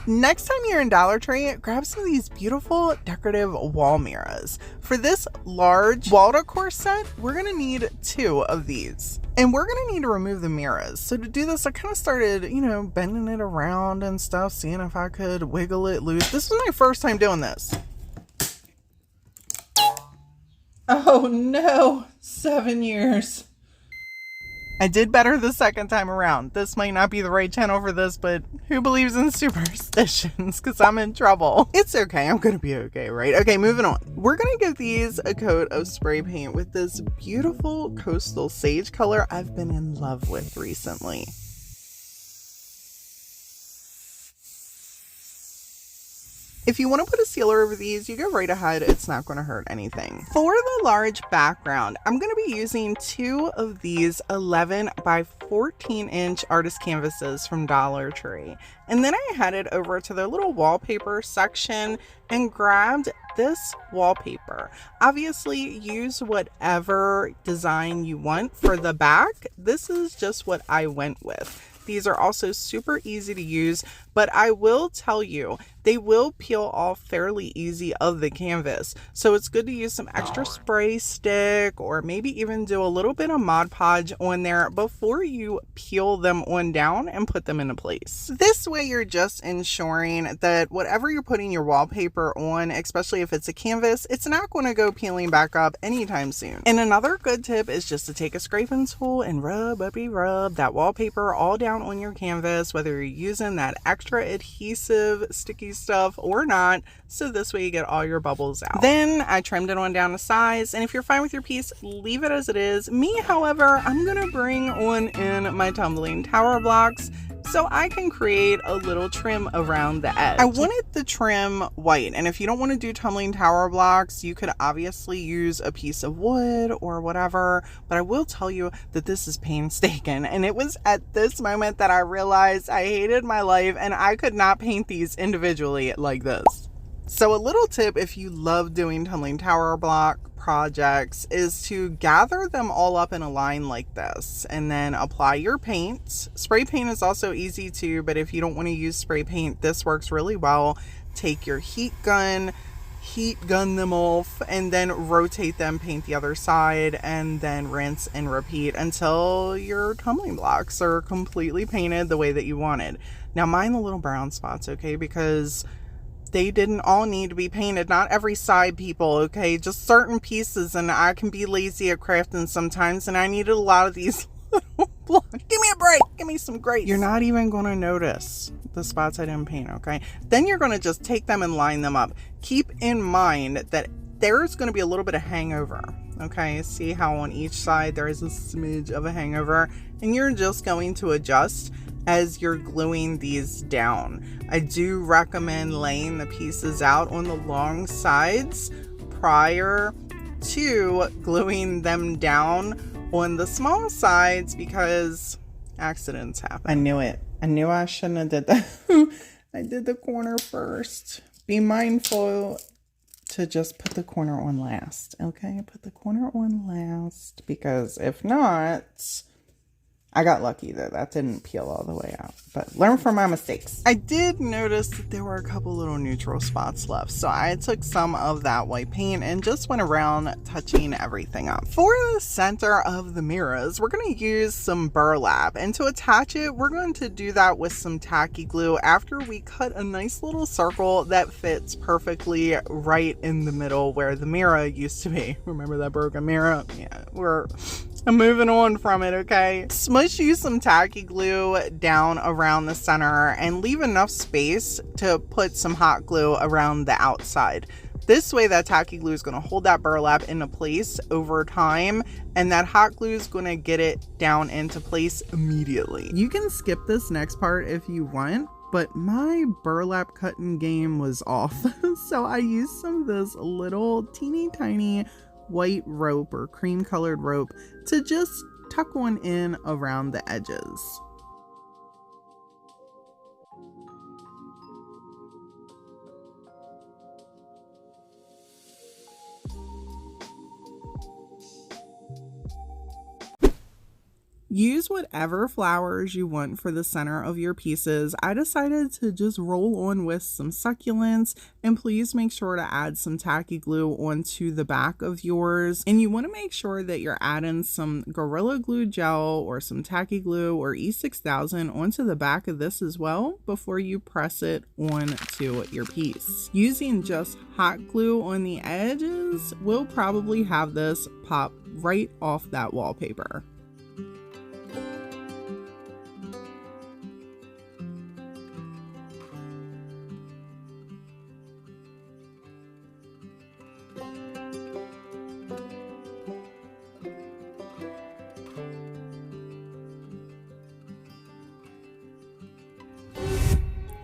Next time you're in Dollar Tree, grab some of these beautiful decorative wall mirrors. For this large wall decor set, we're gonna need 2 of these. And we're gonna need to remove the mirrors. So to do this, I kind of started, bending it around and stuff, seeing if I could wiggle it loose. This was my first time doing this. Oh no, 7 years. I did better the second time around. This might not be the right channel for this, but who believes in superstitions? Because I'm in trouble. It's okay. I'm going to be okay, right? Okay, moving on. We're going to give these a coat of spray paint with this beautiful coastal sage color I've been in love with recently. If you want to put a sealer over these, you go right ahead. It's not going to hurt anything. For the large background, I'm going to be using 2 of these 11 by 14 inch artist canvases from Dollar Tree. And then I headed over to their little wallpaper section and grabbed this wallpaper. Obviously, use whatever design you want for the back. This is just what I went with. These are also super easy to use, but I will tell you, they will peel off fairly easy of the canvas. So it's good to use some extra spray stick or maybe even do a little bit of Mod Podge on there before you peel them on down and put them into place. This way you're just ensuring that whatever you're putting your wallpaper on, especially if it's a canvas, it's not going to go peeling back up anytime soon. And another good tip is just to take a scraping tool and rub that wallpaper all down on your canvas, whether you're using that extra adhesive sticky stuff or not, so this way you get all your bubbles out. Then I trimmed it on down to size, and if you're fine with your piece, leave it as it is. Me, however, I'm gonna bring on in my tumbling tower blocks so I can create a little trim around the edge. I wanted the trim white, and if you don't want to do tumbling tower blocks, you could obviously use a piece of wood or whatever, but I will tell you that this is painstaking, and it was at this moment that I realized I hated my life and I could not paint these individually like this. So a little tip if you love doing tumbling tower block projects is to gather them all up in a line like this and then apply your paint. Spray paint is also easy too, but if you don't want to use spray paint, this works really well. Take your heat gun them off, and then rotate them, paint the other side, and then rinse and repeat until your tumbling blocks are completely painted the way that you wanted. Now mind the little brown spots, okay, because they didn't all need to be painted. Not every side, people, okay? Just certain pieces, and I can be lazy at crafting sometimes, and I needed a lot of these little blocks. Give me a break. Give me some grace. You're not even going to notice the spots I didn't paint, okay? Then you're going to just take them and line them up. Keep in mind that there's going to be a little bit of hangover, okay? See how on each side there is a smidge of a hangover, and you're just going to adjust as you're gluing these down. I do recommend laying the pieces out on the long sides prior to gluing them down on the small sides because accidents happen. I knew it. I knew I shouldn't have did that. I did the corner first. Be mindful to just put the corner on last, okay? Put the corner on last, because if not, I got lucky though. That didn't peel all the way out, but learn from my mistakes. I did notice that there were a couple little neutral spots left, so I took some of that white paint and just went around touching everything up. For the center of the mirrors, we're going to use some burlap, and to attach it, we're going to do that with some tacky glue after we cut a nice little circle that fits perfectly right in the middle where the mirror used to be. Remember that broken mirror? Yeah, I'm moving on from it, okay? Smush you some tacky glue down around the center and leave enough space to put some hot glue around the outside. This way that tacky glue is going to hold that burlap into place over time, and that hot glue is going to get it down into place immediately. You can skip this next part if you want, but my burlap cutting game was off. So I used some of this little teeny tiny white rope or cream colored rope to just tuck one in around the edges. Use whatever flowers you want for the center of your pieces. I decided to just roll on with some succulents, and please make sure to add some tacky glue onto the back of yours. And you want to make sure that you're adding some Gorilla Glue gel or some tacky glue or E6000 onto the back of this as well before you press it onto your piece. Using just hot glue on the edges will probably have this pop right off that wallpaper.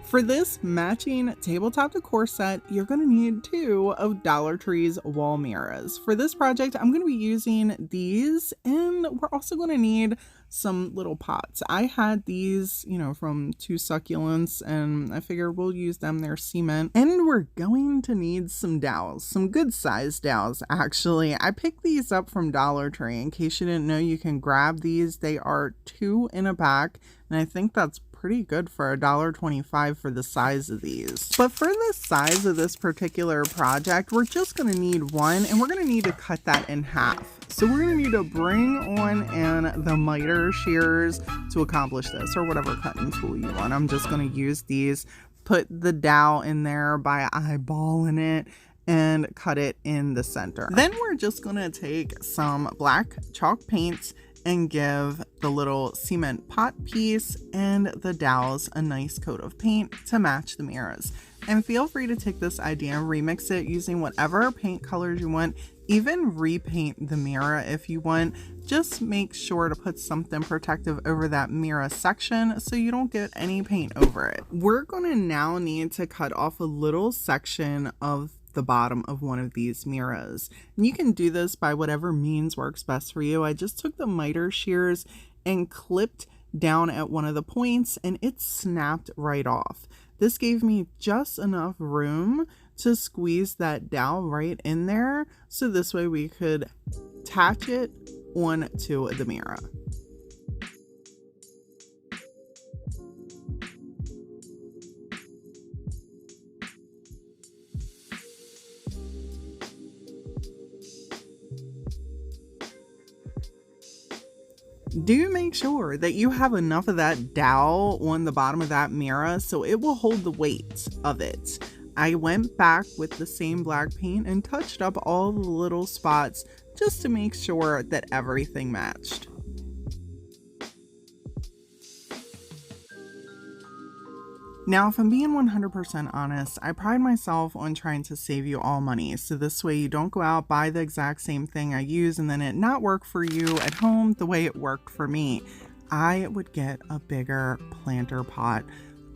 For this matching tabletop decor set, you're going to need 2 of Dollar Tree's wall mirrors. For this project, I'm going to be using these, and we're also going to need some little pots. I had these, from 2 succulents, and I figured we'll use them. They're cement. And we're going to need some dowels, some good sized dowels, actually. I picked these up from Dollar Tree. In case you didn't know, you can grab these. They are 2 in a pack, and I think that's pretty good for $1.25 for the size of these. But for the size of this particular project, we're just going to need 1, and we're going to need to cut that in half. So we're going to need to bring on in the miter shears to accomplish this, or whatever cutting tool you want. I'm just going to use these, put the dowel in there by eyeballing it, and cut it in the center. Then we're just going to take some black chalk paint and give the little cement pot piece and the dowels a nice coat of paint to match the mirrors. And feel free to take this idea and remix it using whatever paint colors you want. Even repaint the mirror if you want. Just make sure to put something protective over that mirror section so you don't get any paint over it. We're going to now need to cut off a little section of the bottom of one of these mirrors, and you can do this by whatever means works best for you. I just took the miter shears and clipped down at one of the points, and it snapped right off. This gave me just enough room to squeeze that dowel right in there, so this way we could attach it onto the mirror. Do make sure that you have enough of that dowel on the bottom of that mirror so it will hold the weight of it. I went back with the same black paint and touched up all the little spots just to make sure that everything matched. Now, if I'm being 100% honest, I pride myself on trying to save you all money. So this way you don't go out, buy the exact same thing I use, and then it not work for you at home the way it worked for me. I would get a bigger planter pot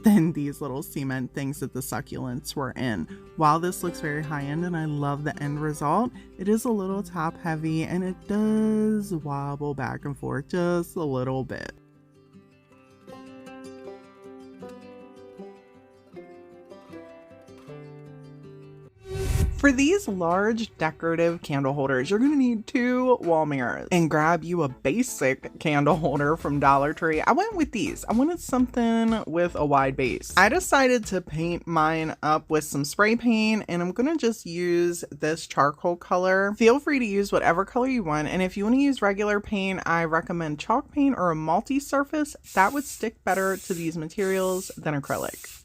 than these little cement things that the succulents were in. While this looks very high-end and I love the end result, it is a little top heavy and it does wobble back and forth just a little bit. For these large decorative candle holders, you're going to need 2 wall mirrors, and grab you a basic candle holder from Dollar Tree. I went with these. I wanted something with a wide base. I decided to paint mine up with some spray paint, and I'm going to just use this charcoal color. Feel free to use whatever color you want, and if you want to use regular paint, I recommend chalk paint or a multi-surface. That would stick better to these materials than acrylic.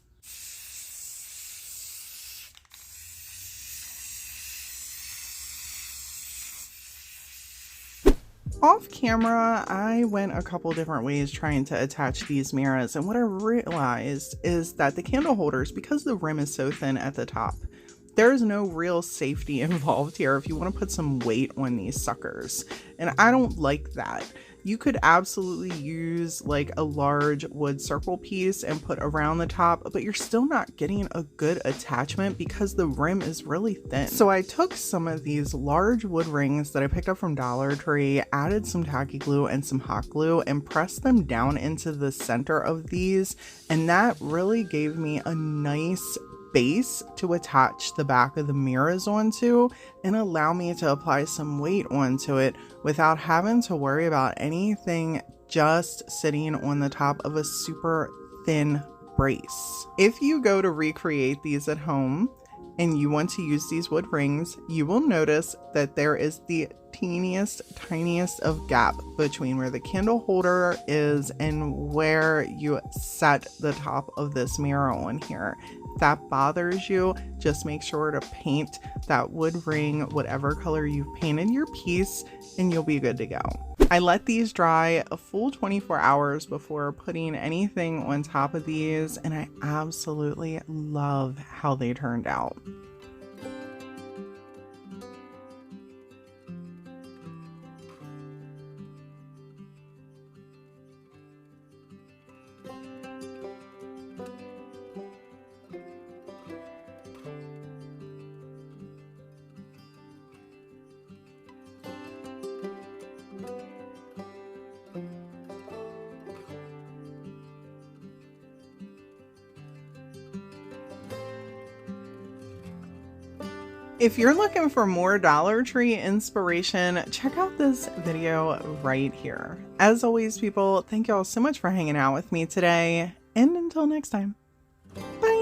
Off camera, I went a couple different ways trying to attach these mirrors, and what I realized is that the candle holders, because the rim is so thin at the top, there is no real safety involved here if you want to put some weight on these suckers, and I don't like that. You could absolutely use like a large wood circle piece and put around the top, but you're still not getting a good attachment because the rim is really thin. So I took some of these large wood rings that I picked up from Dollar Tree, added some tacky glue and some hot glue, and pressed them down into the center of these, and that really gave me a nice base to attach the back of the mirrors onto and allow me to apply some weight onto it without having to worry about anything just sitting on the top of a super thin brace. If you go to recreate these at home and you want to use these wood rings, you will notice that there is the tiniest of gap between where the candle holder is and where you set the top of this mirror on here. If that bothers you, just make sure to paint that wood ring whatever color you've painted your piece and you'll be good to go. I let these dry a full 24 hours before putting anything on top of these, and I absolutely love how they turned out. If you're looking for more Dollar Tree inspiration, check out this video right here. As always, people, thank y'all so much for hanging out with me today, and until next time, bye!